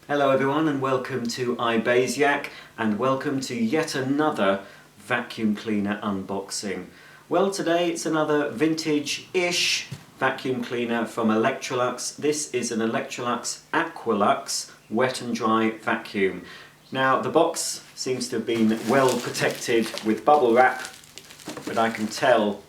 Hello everyone and welcome to iBasiac and welcome to yet another vacuum cleaner unboxing. Well, today it's another vintage-ish vacuum cleaner from Electrolux. This is an Electrolux Aqualux wet and dry vacuum. Now the box seems to have been well protected with bubble wrap, but I can tell,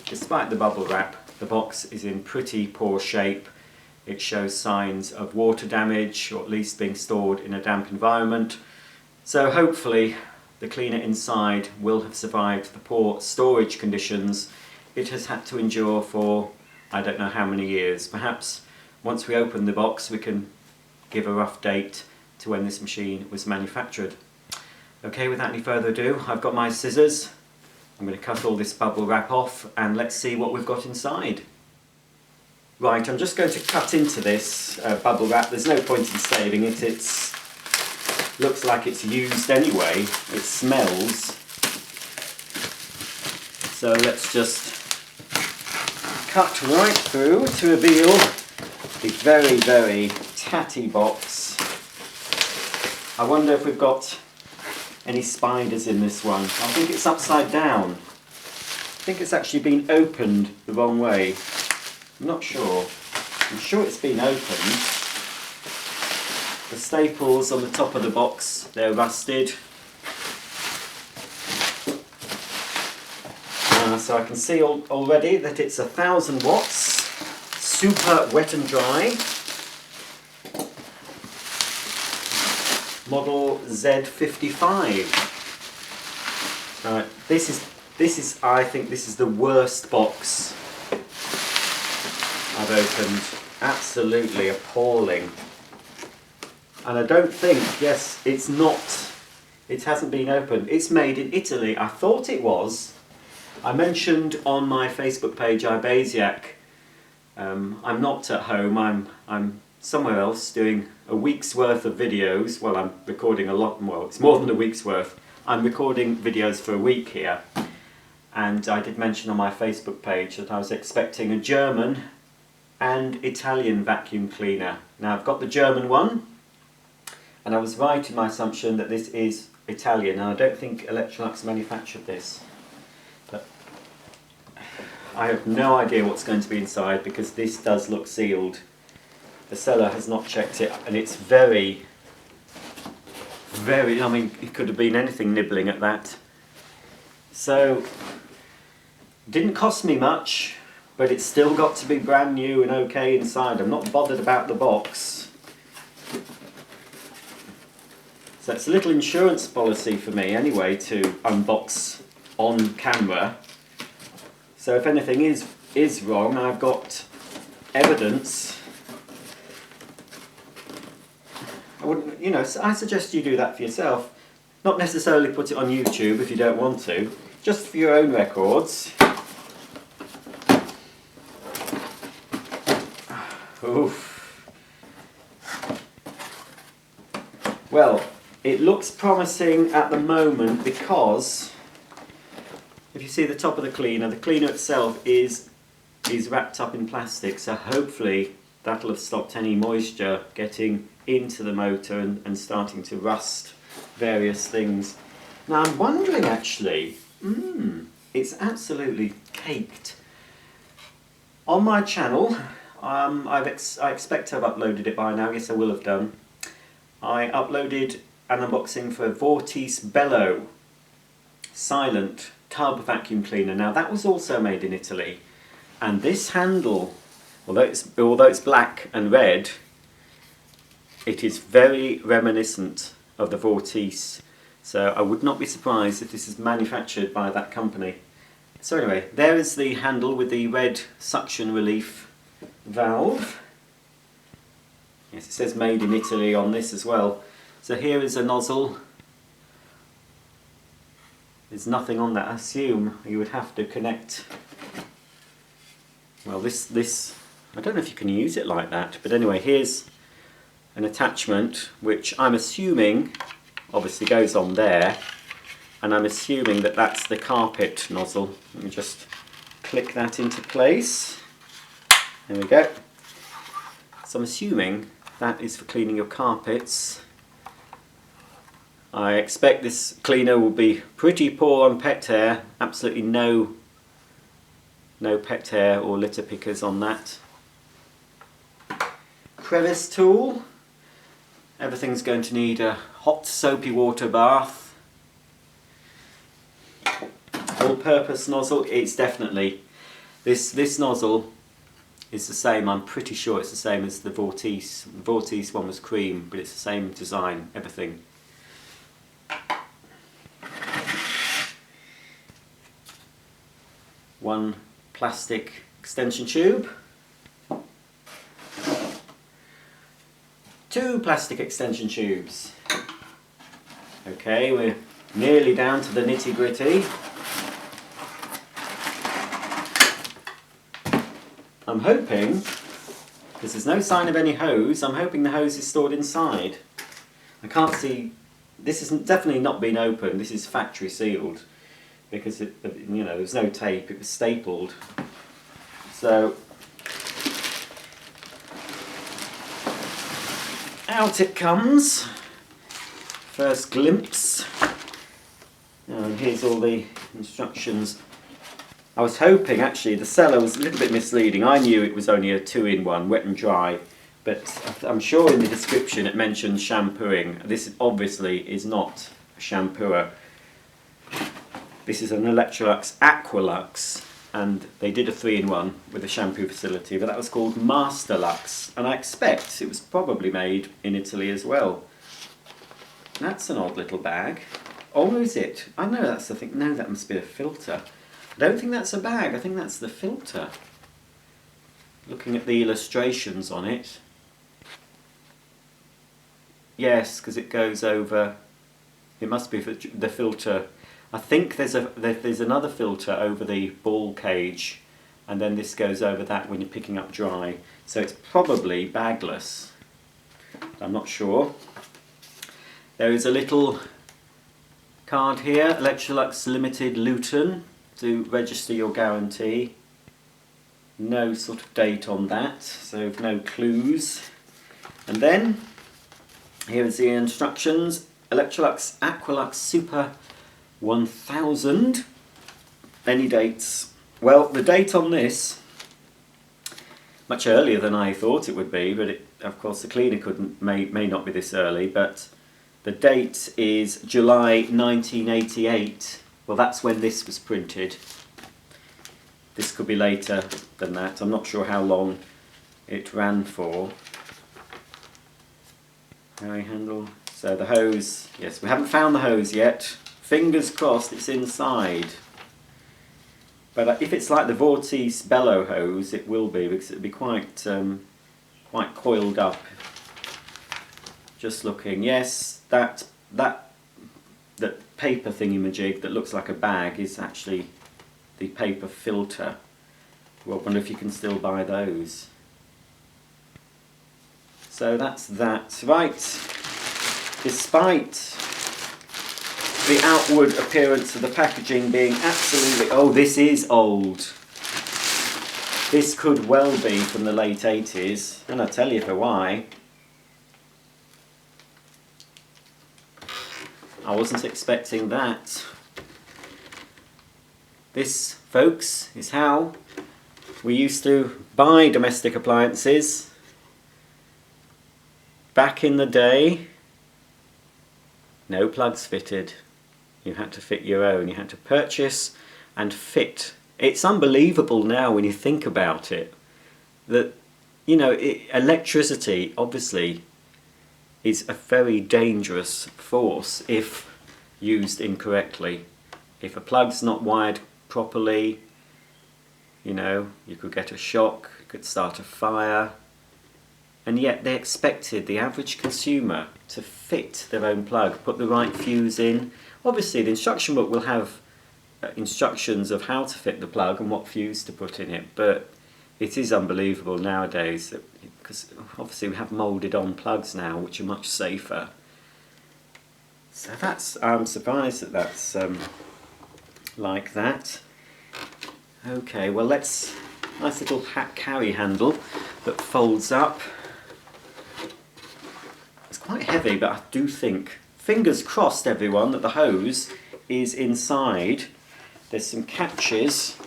despite the bubble wrap, the box is in pretty poor shape. It shows signs of water damage, or at least being stored in a damp environment. So hopefully the cleaner inside will have survived the poor storage conditions it has had to endure for I don't know how many years. Perhaps once we open the box we can give a rough date to when this machine was manufactured. Okay, without any further ado, I've got my scissors. I'm going to cut all this bubble wrap off and let's see what we've got inside. Right, I'm just going to cut into this bubble wrap. There's no point in saving it. It looks like it's used anyway. It smells. So let's just cut right through to reveal the very, very tatty box. I wonder if we've got any spiders in this one. I think it's upside down. I think it's actually been opened the wrong way. I'm not sure. I'm sure it's been opened. The staples on the top of the box, they're rusted. So I can see already that it's 1000 watts, super wet and dry. Model Z55. I think this is the worst box I've opened. Absolutely appalling. And I don't think, yes, it hasn't been opened. It's made in Italy. I thought it was. I mentioned on my Facebook page iBasiac, I'm not at home, I'm somewhere else doing a week's worth of videos. Well, I'm recording a lot more, it's more than a week's worth. I'm recording videos for a week here. And I did mention on my Facebook page that I was expecting a German and Italian vacuum cleaner. Now I've got the German one, and I was right in my assumption that this is Italian, and I don't think Electrolux manufactured this. But I have no idea what's going to be inside because this does look sealed. The seller has not checked it, and it's very, I mean, it could have been anything nibbling at that. So, didn't cost me much, but it's still got to be brand new and okay inside. I'm not bothered about the box. So it's a little insurance policy for me anyway to unbox on camera. So if anything is wrong, I've got evidence. I wouldn't, you know, I suggest you do that for yourself. Not necessarily put it on YouTube if you don't want to, just for your own records. Oof. Well, it looks promising at the moment because if you see the top of the cleaner itself is wrapped up in plastic, so hopefully that'll have stopped any moisture getting into the motor and starting to rust various things. Now I'm wondering actually, it's absolutely caked. On my channel, I expect to have uploaded it by now. Yes, I will have done. I uploaded an unboxing for a Vortice Bello silent tub vacuum cleaner. Now that was also made in Italy, and this handle, although it's black and red, it is very reminiscent of the Vortice. So I would not be surprised if this is manufactured by that company. So anyway, there is the handle with the red suction relief valve. Yes, it says made in Italy on this as well. So here is a nozzle. There's nothing on that. I assume you would have to connect. Well, this I don't know if you can use it like that, but anyway, here's an attachment which I'm assuming obviously goes on there, and I'm assuming that that's the carpet nozzle. Let me just click that into place. There we go. So I'm assuming That is for cleaning your carpets. I expect this cleaner will be pretty poor on pet hair. Absolutely no pet hair or litter pickers on that. Crevice tool. Everything's going to need a hot soapy water bath. All-purpose nozzle. It's definitely this nozzle is the same. I'm pretty sure it's the same as the Vortice. The Vortice one was cream, but it's the same design. Everything. One plastic extension tube. 2 plastic extension tubes. Okay, we're nearly down to the nitty-gritty. I'm hoping, because there's no sign of any hose, I'm hoping the hose is stored inside. I can't see, this has definitely not been opened, this is factory sealed, because there's no tape, it was stapled. So, out it comes. First glimpse. And here's all the instructions. I was hoping, actually, the seller was a little bit misleading. I knew it was only a 2-in-1, wet and dry, but I'm sure in the description it mentioned shampooing. This obviously is not a shampooer. This is an Electrolux Aqualux, and they did a 3-in-1 with a shampoo facility, but that was called Masterlux, and I expect it was probably made in Italy as well. That's an odd little bag. Oh, is it? I know that's the thing. No, that must be a filter. I don't think that's a bag, I think that's the filter. Looking at the illustrations on it. Yes, because it goes over, it must be for the filter. I think there's another filter over the ball cage, and then this goes over that when you're picking up dry. So it's probably bagless. I'm not sure. There is a little card here, Electrolux Limited Luton, to register your guarantee. No sort of date on that, so no clues. And then, here is the instructions. Electrolux Aqualux Super 1000. Any dates? Well, the date on this, much earlier than I thought it would be, but of course the cleaner may not be this early, but the date is July 1988. Well, that's when this was printed. This could be later than that. I'm not sure how long it ran for. Carry handle. So the hose, yes, we haven't found the hose yet. Fingers crossed it's inside. But if it's like the Vortice bellow hose, it will be, because it'll be quite coiled up. Just looking, yes, that paper thingy-majig that looks like a bag is actually the paper filter. Well, I wonder if you can still buy those. So that's that. Right, despite the outward appearance of the packaging being absolutely... Oh, this is old. This could well be from the late 80s, and I'll tell you for why. I wasn't expecting that. This, folks, is how we used to buy domestic appliances back in the day. No plugs fitted. You had to fit your own. You had to purchase and fit. It's unbelievable now when you think about it that, you know, electricity obviously is a very dangerous force if used incorrectly. If a plug's not wired properly, you know, you could get a shock, you could start a fire, and yet they expected the average consumer to fit their own plug, put the right fuse in. Obviously the instruction book will have instructions of how to fit the plug and what fuse to put in it, but it is unbelievable nowadays that, because obviously we have moulded on plugs now which are much safer. So that's, I'm surprised that that's like that. Okay, well let's, nice little hat carry handle that folds up. quite heavy, but I do think, fingers crossed everyone, that the hose is inside. There's some catches.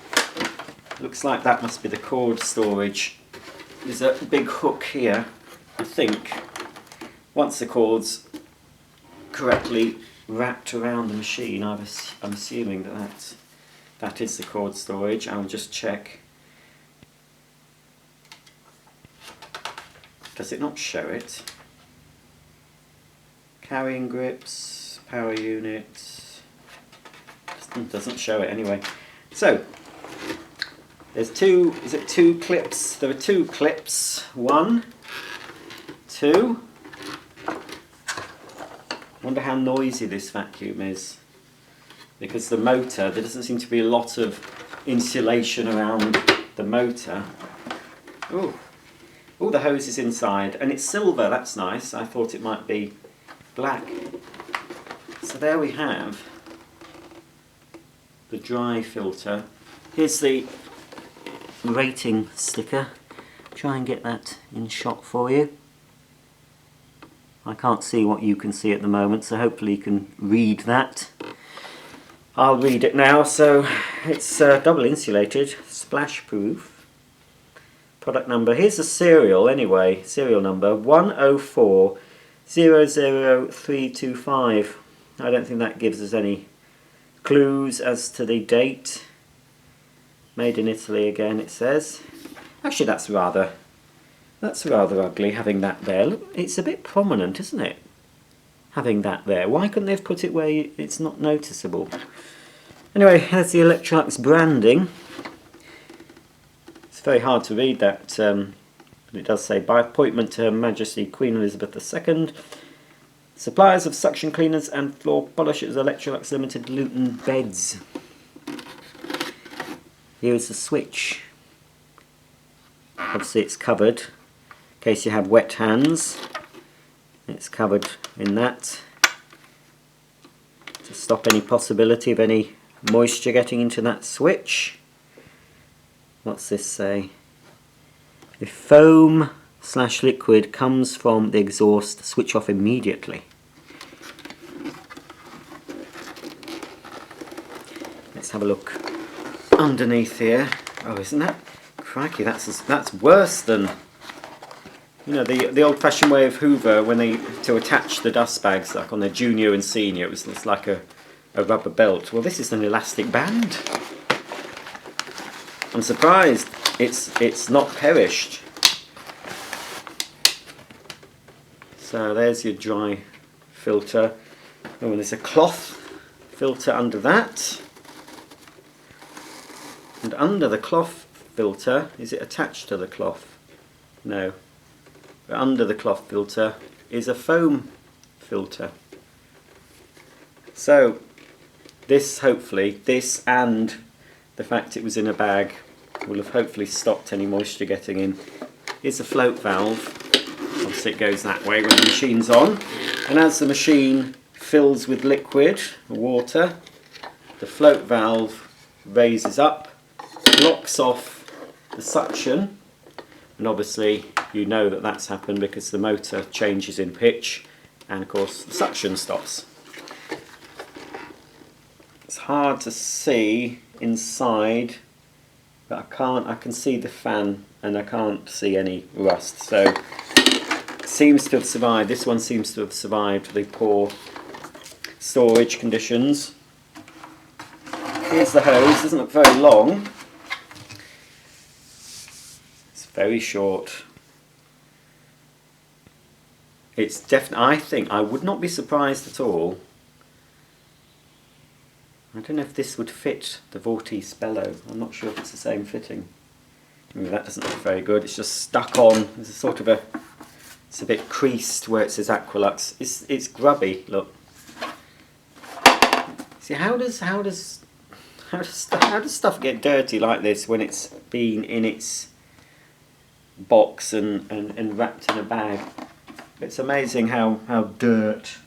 Looks like that must be the cord storage. There's a big hook here, I think. Once the cord's correctly wrapped around the machine, I'm assuming that is the cord storage. I'll just check. Does it not show it? Carrying grips, power unit. Doesn't show it anyway. So there's two. Is it two clips? There are two clips. 1, 2. Wonder how noisy this vacuum is, because the motor, there doesn't seem to be a lot of insulation around the motor. Oh, the hose is inside, and it's silver. That's nice. I thought it might be black. So there we have the dry filter. Here's the rating sticker. Try and get that in shot for you. I can't see what you can see at the moment, so hopefully you can read that. I'll read it now. So it's double insulated, splash proof. Product number, here's the serial anyway, serial number 104-00325. I don't think that gives us any clues as to the date. Made in Italy again, it says. Actually, that's rather ugly having that there. Look, it's a bit prominent, isn't it? Having that there. Why couldn't they have put it where it's not noticeable? Anyway, there's the Electrolux branding. It's very hard to read that, but it does say, by appointment to Her Majesty Queen Elizabeth II, suppliers of suction cleaners and floor polishers, Electrolux Limited, Luton Beds. Here's the switch. Obviously it's covered, in case you have wet hands. It's covered in that, to stop any possibility of any moisture getting into that switch. What's this say? If foam/liquid comes from the exhaust, switch off immediately. Let's have a look underneath here. Oh, isn't that? Crikey, that's worse than, you know, the old-fashioned way of Hoover when they to attach the dust bags, like on their junior and senior. It's like a rubber belt. Well, this is an elastic band. I'm surprised it's not perished. So there's your dry filter. Oh, and there's a cloth filter under that. And under the cloth filter, is it attached to the cloth? No. But under the cloth filter is a foam filter. So this, hopefully, this and the fact it was in a bag will have hopefully stopped any moisture getting in. Here's the float valve. Obviously it goes that way when the machine's on. And as the machine fills with liquid, water, the float valve raises up, blocks off the suction, and obviously you know that that's happened because the motor changes in pitch, and of course the suction stops. It's hard to see inside, but I can see the fan and I can't see any rust. So it seems to have survived. This one seems to have survived the poor storage conditions. Here's the hose. Doesn't look very long. It's very short. It's definitely, I think, I would not be surprised at all. I don't know if this would fit the Vortice bellow. I'm not sure if it's the same fitting. Maybe that doesn't look very good. It's just stuck on. There's a sort of it's a bit creased where it says Aqualux. It's grubby. Look. See, how does stuff get dirty like this when it's been in its box and wrapped in a bag? It's amazing how dirt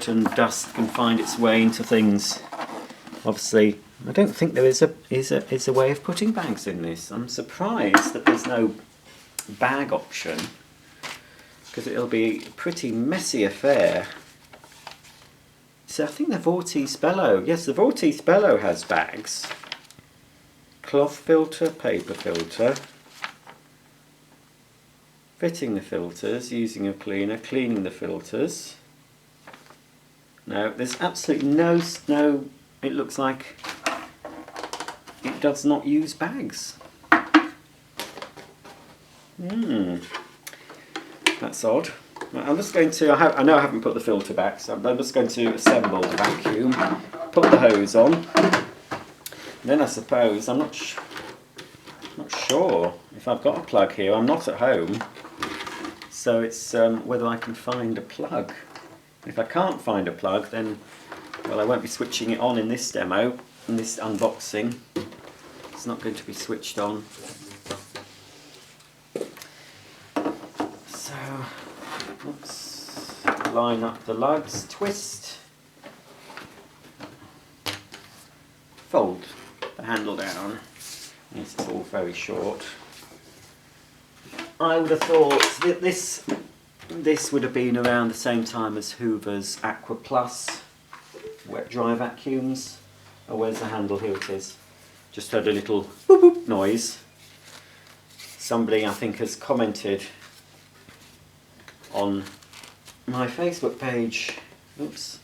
and dust can find its way into things. Obviously, I don't think there is a way of putting bags in this. I'm surprised that there's no bag option. because it'll be a pretty messy affair. So I think the Vortex Bellow, yes, the Vortex Bellow has bags. Cloth filter, paper filter, fitting the filters, using a cleaner, cleaning the filters. No, there's absolutely no, it looks like it does not use bags. That's odd. I'm just going to, I know I haven't put the filter back, so I'm just going to assemble the vacuum, put the hose on, and then I suppose, I'm not sure if I've got a plug here. I'm not at home, so it's whether I can find a plug. If I can't find a plug, then, well, I won't be switching it on in this demo, in this unboxing. It's not going to be switched on. So, let's line up the lugs, twist, fold the handle down. This is all very short. I would have thought that this would have been around the same time as Hoover's Aqualux wet dry vacuums. Oh, where's the handle? Here it is. Just heard a little boop boop noise. Somebody, I think, has commented on my Facebook page. Oops.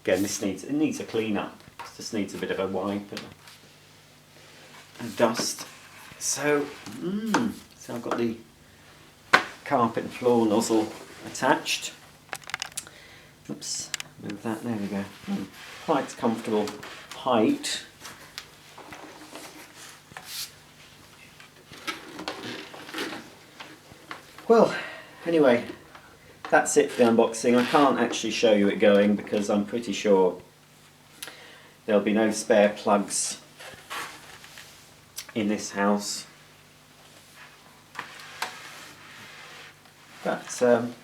Again, this needs a clean up. It just needs a bit of a wipe and dust. So, so I've got the carpet and floor nozzle attached. Oops, move that, there we go. Quite comfortable height. Well, anyway, that's it for the unboxing. I can't actually show you it going because I'm pretty sure there'll be no spare plugs in this house. But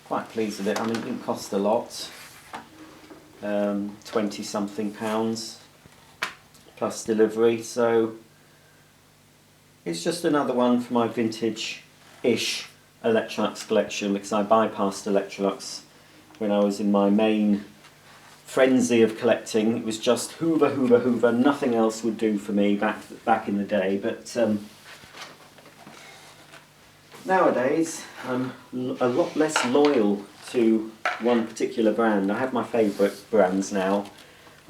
quite pleased with it. I mean, it didn't cost a lot, 20 something pounds plus delivery, so it's just another one for my vintage-ish Electrolux collection, because I bypassed Electrolux when I was in my main frenzy of collecting. It was just Hoover, Hoover, Hoover, nothing else would do for me back in the day, but nowadays I'm a lot less loyal to one particular brand. I have my favourite brands now.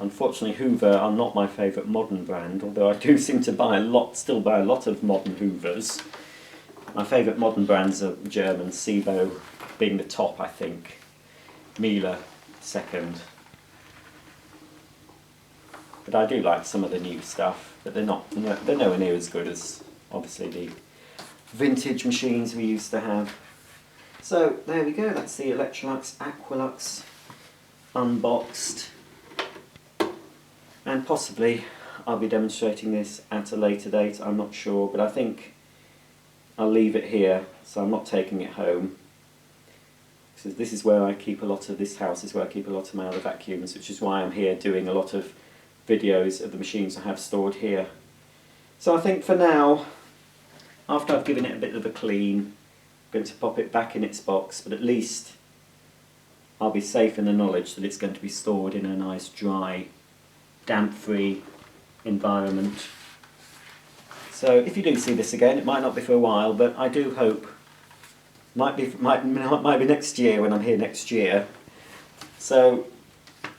Unfortunately, Hoover are not my favourite modern brand, although I do seem to still buy a lot of modern Hoovers. My favourite modern brands are German, Sibo being the top, I think. Miele second. But I do like some of the new stuff, but they're nowhere near as good as, obviously, the vintage machines we used to have. So, there we go, that's the Electrolux Aqualux unboxed. And possibly I'll be demonstrating this at a later date, I'm not sure, but I think I'll leave it here, so I'm not taking it home. So this is where I keep this house is where I keep a lot of my other vacuums, which is why I'm here doing a lot of videos of the machines I have stored here. So I think for now, after I've given it a bit of a clean, I'm going to pop it back in its box, but at least I'll be safe in the knowledge that it's going to be stored in a nice dry, damp-free environment. So if you do see this again, it might not be for a while, but I do hope, might be next year when I'm here next year. So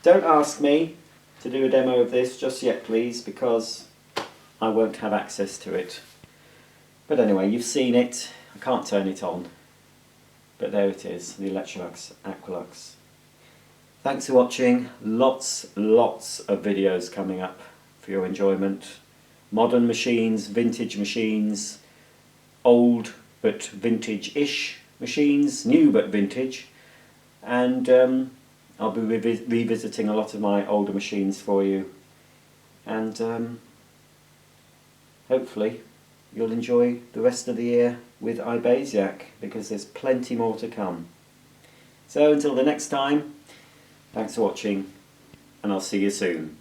don't ask me to do a demo of this just yet, please, because I won't have access to it. But anyway, you've seen it. I can't turn it on, but there it is, the Electrolux Aqualux. Thanks for watching. Lots of videos coming up for your enjoyment. Modern machines, vintage machines, old but vintage-ish machines, new but vintage, and I'll be revisiting a lot of my older machines for you, and hopefully you'll enjoy the rest of the year with iBasiac, because there's plenty more to come. So until the next time, thanks for watching, and I'll see you soon.